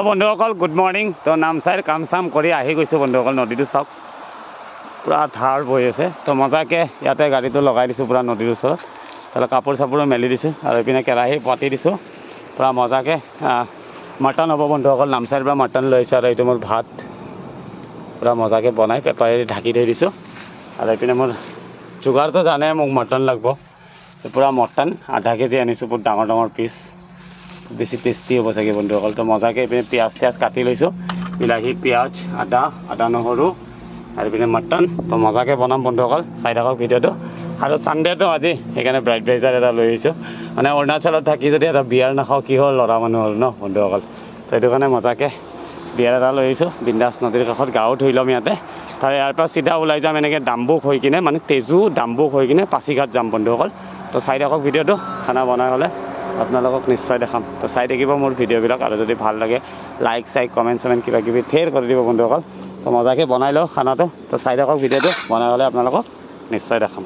বন্ধুসকল good morning. তো নামচাইৰ কাম চাম কৰি আহি গৈছোঁ বন্ধুসকল। নদীটো চাওক পূৰা ধাৰ বৈ আছে। তো মজাকৈ ইয়াতে গাড়ীটো লগাই দিছোঁ পূৰা নদীৰ ওচৰত। তাহলে কাপোৰ চাপোৰো মেলি দিছোঁ আৰু এইপিনে কেৰাহী পাতি দিছোঁ পূৰা মজাকৈ। মটন হ'ব বন্ধুসকল। নামচাইৰ পৰা মটন লৈ আহিছোঁ আৰু এইটো মোৰ ভাত পূৰা মজাকৈ বনাই পেপাৰেদি ঢাকি থৈ দিছোঁ। আৰু এইপিনে মোৰ যোগাৰটো জানে মোক মটন লাগিব। পূৰা মটন আধা কেজি আনিছোঁ, বহুত ডাঙৰ ডাঙৰ পিচ, বেছি টেষ্টি হ'ব চাগে বন্ধুসকল। তো মজাকৈ এইপিনে পিঁয়াজ চিয়াজ কাটি লৈছোঁ, বিলাহী পিঁয়াজ আদা নহৰু আৰু এইপিনে মটন। তো মজাকৈ বনাম বন্ধুসকল, চাই থাকক ভিডিঅ'টো। আৰু ছানডেটো আজি সেইকাৰণে ব্ৰাইট ব্ৰেজাৰ এটা লৈ আহিছোঁ। মানে অৰুণাচলত থাকি যদি এটা বিয়াৰ নাখাওঁ কি হ'ল, ল'ৰা মানুহ হ'ল ন বন্ধুসকল। তো সেইটো কাৰণে মজাকৈ বিয়াৰ এটা লৈ আহিছোঁ। বিন্দাছ নদীৰ কাষত গাও ধুই ল'ম ইয়াতে। তাৰ ইয়াৰ পৰা চিধা ওলাই যাম এনেকৈ ডাম্বুক হৈ কিনে, মানে তেজু ডাম্বুক হৈ কিনে পাছিঘাট যাম বন্ধুসকল। তো চাই থাকক ভিডিঅ'টো, খানা বনাই হ'লে আপোনালোকক নিশ্চয় দেখাম। তো চাই থাকিব মোৰ ভিডিঅ'বিলাক, আৰু যদি ভাল লাগে লাইক চাইক কমেণ্ট চমেণ্ট কিবা কিবি শ্বেয়াৰ কৰি দিব বন্ধুসকল। তো মজাকৈ বনাই লওঁ খানাটো। তো চাই থাকক ভিডিঅ'টো, বনাই হ'লে আপোনালোকক নিশ্চয় দেখাম।